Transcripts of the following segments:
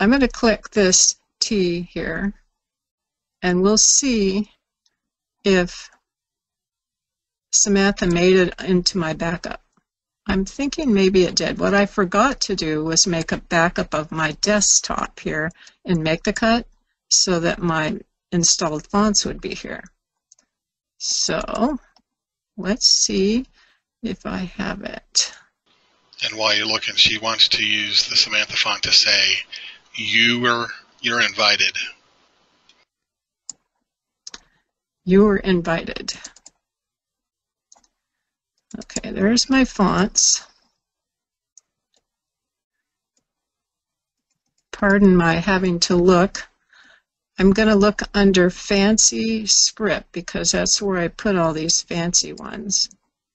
I'm going to click this T here, and we'll see if Samantha made it into my backup. I'm thinking maybe it did. What I forgot to do was make a backup of my desktop here and make the cut so that my installed fonts would be here. So let's see if I have it. And while you're looking, she wants to use the Samantha font to say, you're invited. You were invited. Okay, there's my fonts. Pardon my having to look. I'm going to look under fancy script because that's where I put all these fancy ones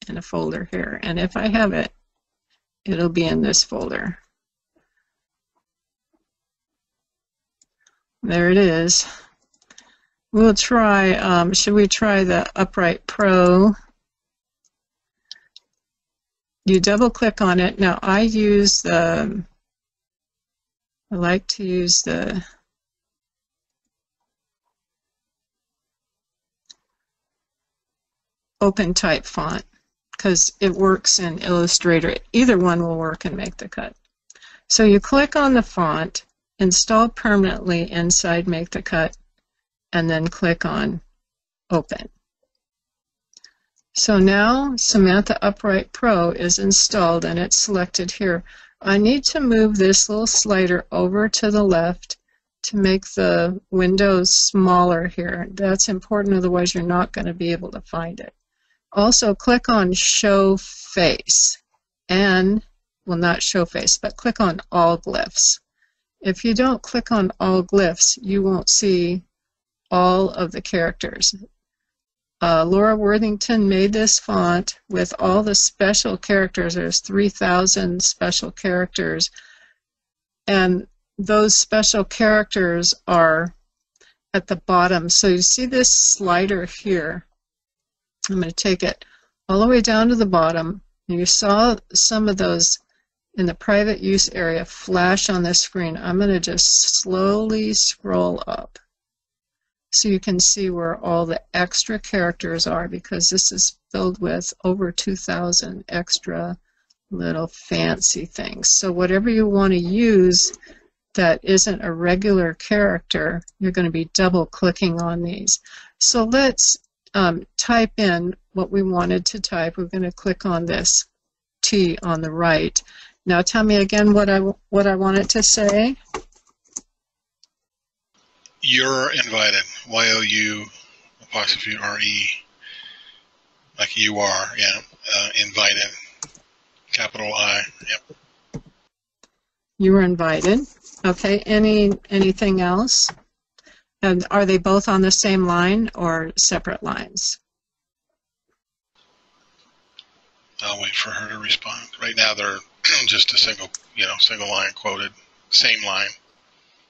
in a folder here. And if I have it, it'll be in this folder. There it is. We'll try, should we try the Upright Pro? You double click on it. Now I like to use the open type font because it works in Illustrator. Either one will work and make the cut. So you click on the font, install permanently inside Make the Cut, and then click on Open. So now Samantha Upright Pro is installed and it's selected here. I need to move this little slider over to the left to make the windows smaller here. That's important, otherwise you're not going to be able to find it. Also click on Show Face, and, well, not Show Face, but click on All Glyphs. If you don't click on All Glyphs, you won't see all of the characters. Laura Worthington made this font with all the special characters. There's 3,000 special characters, and those special characters are at the bottom. So you see this slider here. I'm going to take it all the way down to the bottom. You saw some of those in the private use area flash on the screen. I'm going to just slowly scroll up so you can see where all the extra characters are, because this is filled with over 2,000 extra little fancy things. So whatever you want to use that isn't a regular character, you're going to be double clicking on these. So let's type in what we wanted to type. We're going to click on this T on the right. Now tell me again what I want it to say. You're invited. Y-O-U-R-E. Like you are, yeah. Invited. Capital I. Yep. You were invited. Okay. Anything else? And are they both on the same line or separate lines? I'll wait for her to respond. Right now they're just a single line quoted. Same line,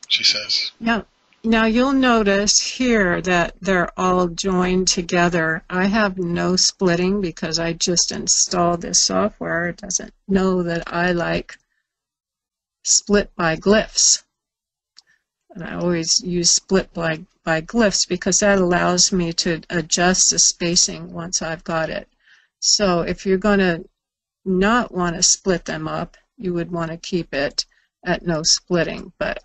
she says. Yeah. Now you'll notice here that they're all joined together. I have no splitting because I just installed this software. It doesn't know that I like split by glyphs. And I always use split by glyphs because that allows me to adjust the spacing once I've got it. So if you're going to not want to split them up, you would want to keep it at no splitting. But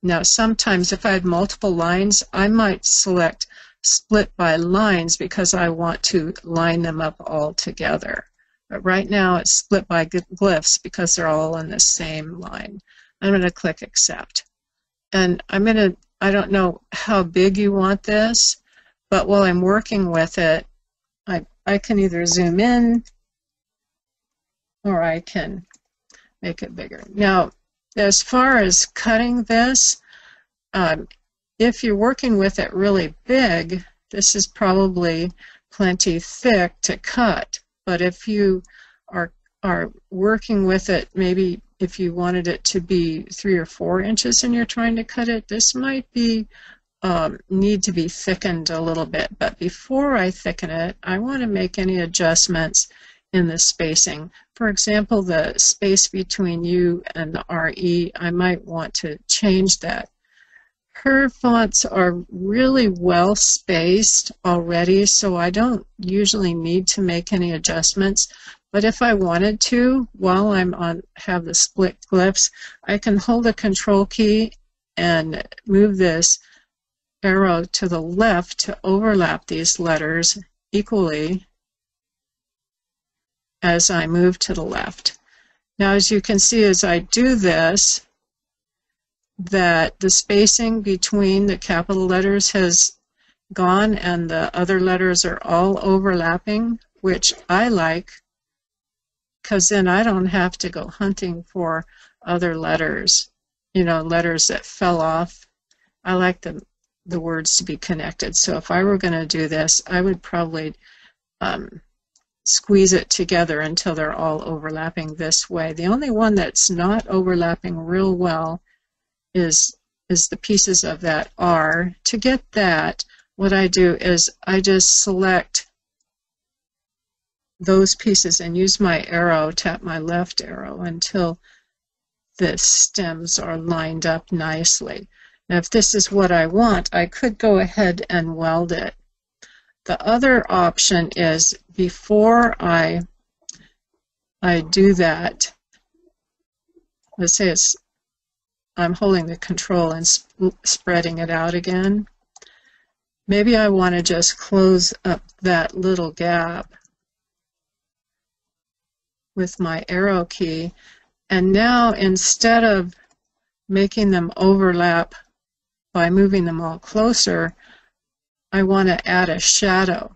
now sometimes if I had multiple lines, I might select split by lines because I want to line them up all together. But right now it's split by glyphs because they're all on the same line. I'm going to click Accept. And I don't know how big you want this, but while I'm working with it, I can either zoom in or I can make it bigger. Now, as far as cutting this, if you're working with it really big, this is probably plenty thick to cut. But if you are working with it, maybe if you wanted it to be 3 or 4 inches and you're trying to cut it, this might be need to be thickened a little bit. But before I thicken it, I want to make any adjustments in the spacing. For example, the space between U and the RE, I might want to change that. Her fonts are really well spaced already, so I don't usually need to make any adjustments. But if I wanted to, while have the split glyphs, I can hold the Control key and move this arrow to the left to overlap these letters equally as I move to the left. Now, as you can see, as I do this, that the spacing between the capital letters has gone and the other letters are all overlapping, which I like, because then I don't have to go hunting for other letters, letters that fell off. I like the words to be connected. So if I were going to do this, I would probably squeeze it together until they're all overlapping this way. The only one that's not overlapping real well is the pieces of that R. To get that, what I do is I just select those pieces and use my arrow, tap my left arrow until the stems are lined up nicely. Now, if this is what I want, I could go ahead and weld it. The other option is before I do that, let's say I'm holding the Control and spreading it out again. Maybe I want to just close up that little gap with my arrow key. And now, instead of making them overlap by moving them all closer, I want to add a shadow.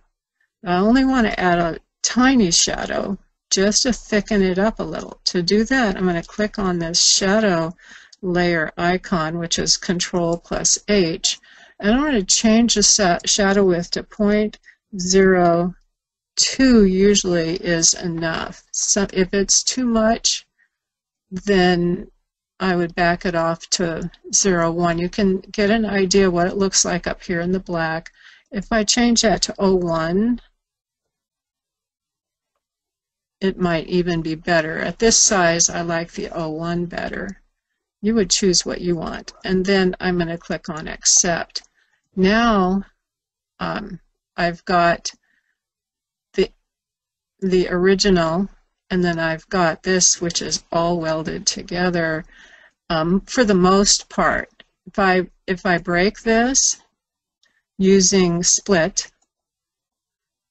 I only want to add a tiny shadow just to thicken it up a little. To do that, I'm going to click on this shadow layer icon, which is Control plus H, and I'm going to change the shadow width to 0.02 usually is enough. So if it's too much, then I would back it off to 0.1. You can get an idea what it looks like up here in the black. If I change that to 0.1, it might even be better. At this size, I like the 0.1 better. You would choose what you want. And then I'm going to click on Accept. Now I've got the original, and then I've got this, which is all welded together for the most part. If I break this using split,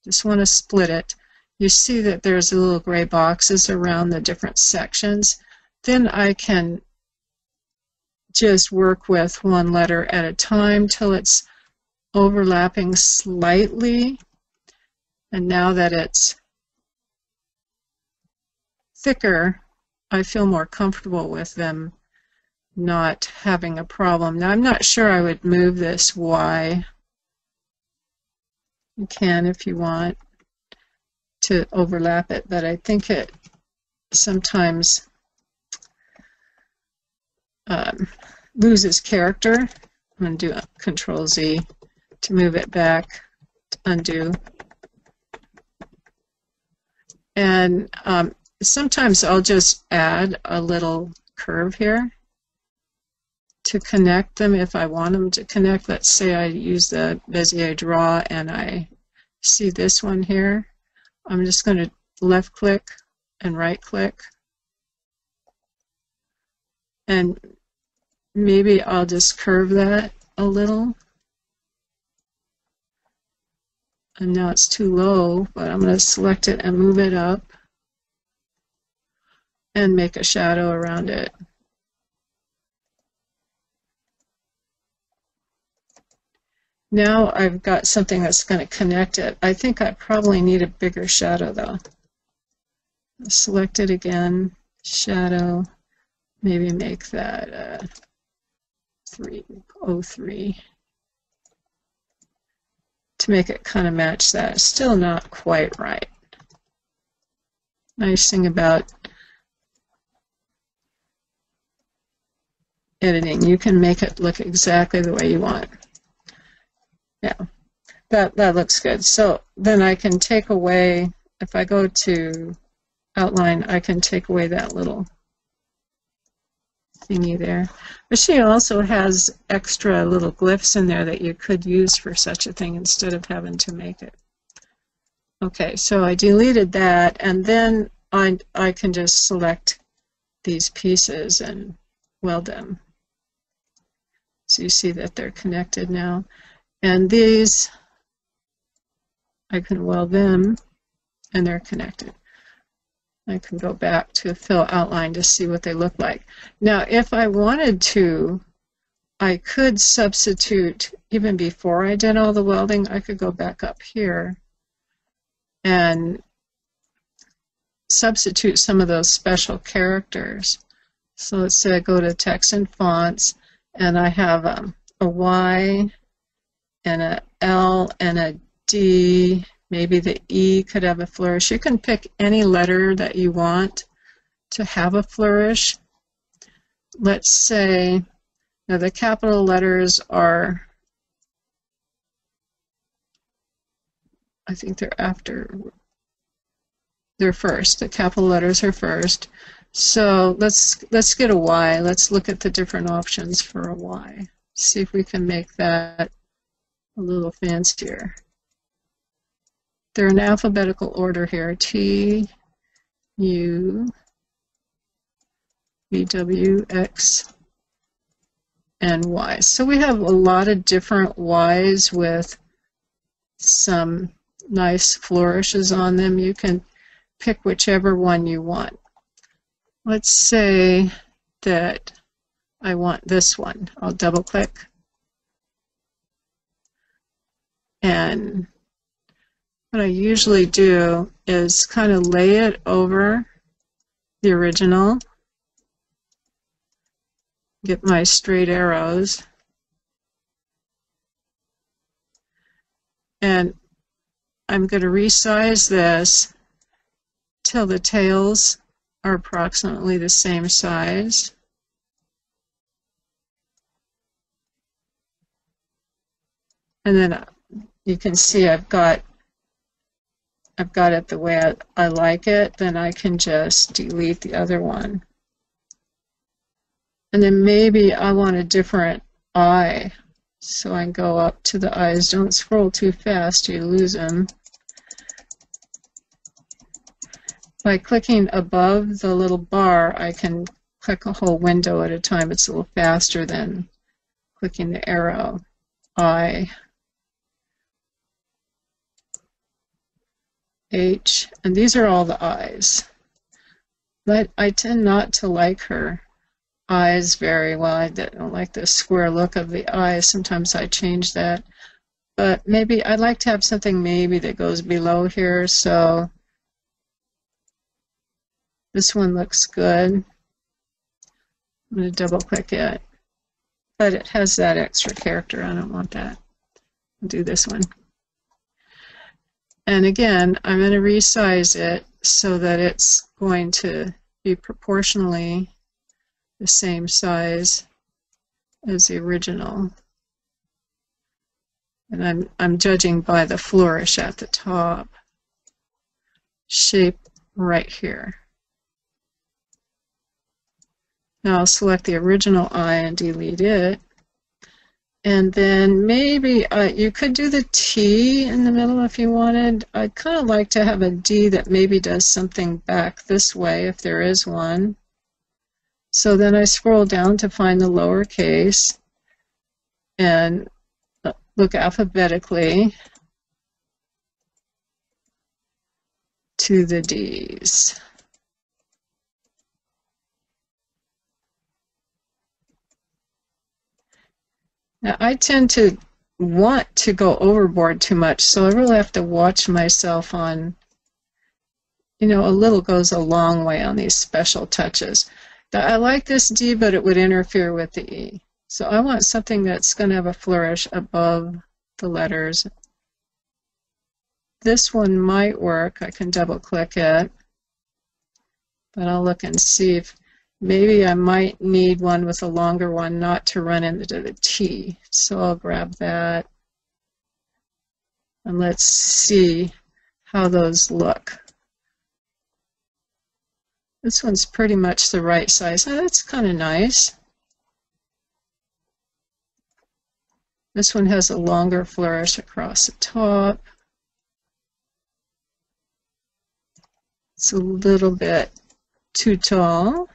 just want to split it, you see that there's little gray boxes around the different sections. Then I can just work with one letter at a time till it's overlapping slightly. And now that it's thicker, I feel more comfortable with them not having a problem. Now, I'm not sure I would move this Y. You can if you want to overlap it, but I think it sometimes loses character. I'm going to do Control Z to move it back, to undo. And sometimes I'll just add a little curve here to connect them if I want them to connect. Let's say I use the Bezier draw and I see this one here. I'm just going to left click and right click. And maybe I'll just curve that a little. And now it's too low, but I'm going to select it and move it up and make a shadow around it. Now I've got something that's going to connect it. I think I probably need a bigger shadow though. Select it again, shadow, maybe make that 303 to make it kind of match that. It's still not quite right. Nice thing about editing, you can make it look exactly the way you want. Yeah, that looks good. So then I can take away, if I go to outline, I can take away that little thingy there. But she also has extra little glyphs in there that you could use for such a thing instead of having to make it. Okay, so I deleted that, and then I can just select these pieces and weld them. So you see that they're connected now. And these, I can weld them, and they're connected. I can go back to fill outline to see what they look like. Now, if I wanted to, I could substitute, even before I did all the welding, I could go back up here and substitute some of those special characters. So let's say I go to text and fonts, and I have a Y and a L and a D. Maybe the E could have a flourish. You can pick any letter that you want to have a flourish. Let's say, now the capital letters are, I think they're first. The capital letters are first. So let's get a Y. Let's look at the different options for a Y. See if we can make that a little fancier. They're in alphabetical order here. T, U, V, W, X, and Y. So we have a lot of different Ys with some nice flourishes on them. You can pick whichever one you want. Let's say that I want this one. I'll double click. And what I usually do is kind of lay it over the original, get my straight arrows, and I'm going to resize this till the tails are approximately the same size. And then you can see I've got it the way I like it. Then I can just delete the other one. And then maybe I want a different eye. So I can go up to the eyes. Don't scroll too fast, you lose them. By clicking above the little bar, I can click a whole window at a time. It's a little faster than clicking the arrow. I, H, and these are all the eyes. But I tend not to like her eyes very well. I don't like the square look of the eyes. Sometimes I change that. But maybe I'd like to have something maybe that goes below here. So this one looks good. I'm going to double click it. But it has that extra character. I don't want that. I'll do this one. And again, I'm going to resize it so that it's going to be proportionally the same size as the original. And I'm judging by the flourish at the top. Shape right here. Now I'll select the original eye and delete it. And then maybe you could do the T in the middle if you wanted. I'd kind of like to have a D that maybe does something back this way if there is one. So then I scroll down to find the lowercase and look alphabetically to the D's. Now, I tend to want to go overboard too much, so I really have to watch myself on, a little goes a long way on these special touches. Now, I like this D, but it would interfere with the E. So I want something that's going to have a flourish above the letters. This one might work. I can double click it, but I'll look and see if maybe I might need one with a longer one not to run into the T. So I'll grab that. And let's see how those look. This one's pretty much the right size. Oh, that's kind of nice. This one has a longer flourish across the top. It's a little bit too tall.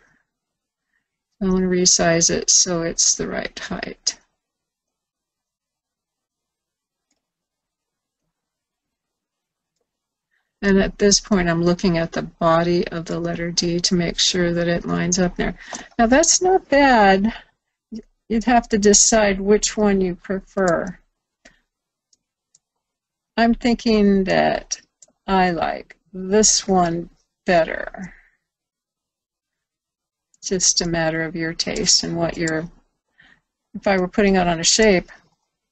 I want to resize it so it's the right height. And at this point, I'm looking at the body of the letter D to make sure that it lines up there. Now, that's not bad. You'd have to decide which one you prefer. I'm thinking that I like this one better. It's just a matter of your taste and what you're... If I were putting it on a shape,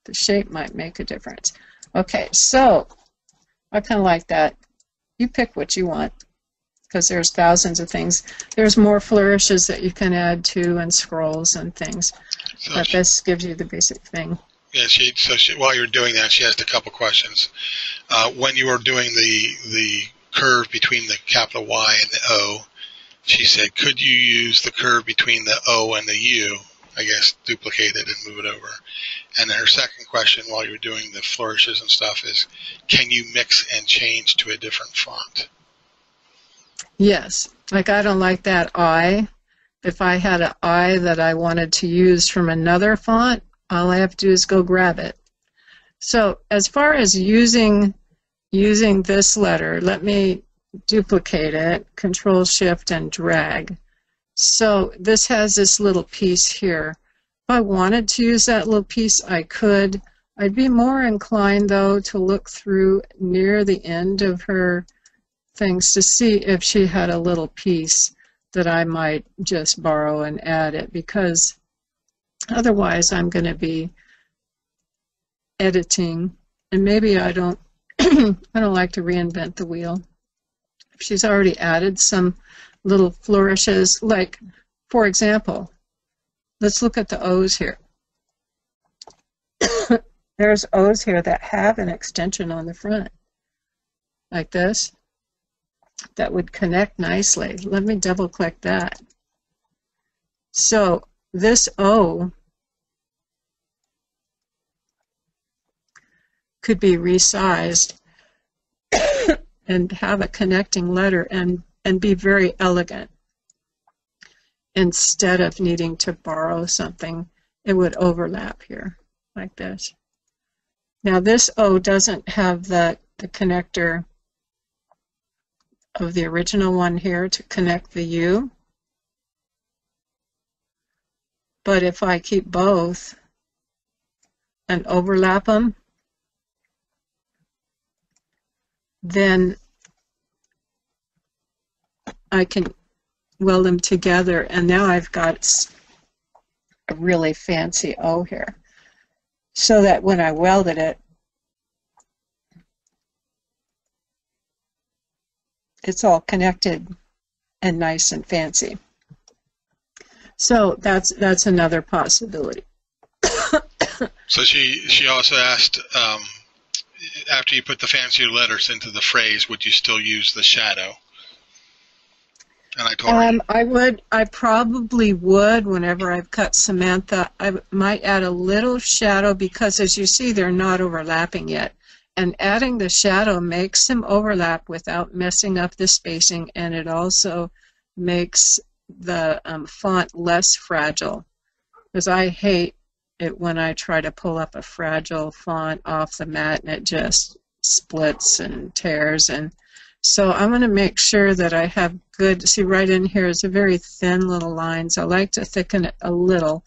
the shape might make a difference. Okay, so I kind of like that. You pick what you want, because there's thousands of things. There's more flourishes that you can add to, and scrolls and things. So but this gives you the basic thing. Yeah, while you're doing that, she asked a couple questions. When you were doing the curve between the capital Y and the O, she said, could you use the curve between the O and the U, I guess, duplicate it and move it over? And then her second question while you're doing the flourishes and stuff is, can you mix and change to a different font? Yes. Like, I don't like that I. If I had an I that I wanted to use from another font, all I have to do is go grab it. So as far as using this letter, let me duplicate it, Control Shift and drag. So this has this little piece here. If I wanted to use that little piece, I could. I'd be more inclined, though, to look through near the end of her things to see if she had a little piece that I might just borrow and add it, because otherwise I'm going to be editing, and maybe I don't I don't like to reinvent the wheel. If she's already added some little flourishes, like, for example, let's look at the O's here. There's O's here that have an extension on the front, like this, that would connect nicely. Let me double click that. So this O could be resized and have a connecting letter and be very elegant. Instead of needing to borrow something, it would overlap here like this. Now this O doesn't have the connector of the original one here to connect the U. But if I keep both and overlap them, then I can weld them together, and now I've got a really fancy O here. So that when I welded it, it's all connected and nice and fancy. So that's another possibility. So she also asked, after you put the fancier letters into the phrase, would you still use the shadow? And I told her, I probably would whenever I've cut Samantha. I might add a little shadow because, as you see, they're not overlapping yet. And adding the shadow makes them overlap without messing up the spacing, and it also makes the font less fragile. Because I hate it when I try to pull up a fragile font off the mat and it just splits and tears. And so I'm going to make sure that I have good, see right in here is a very thin little lines. I like to thicken it a little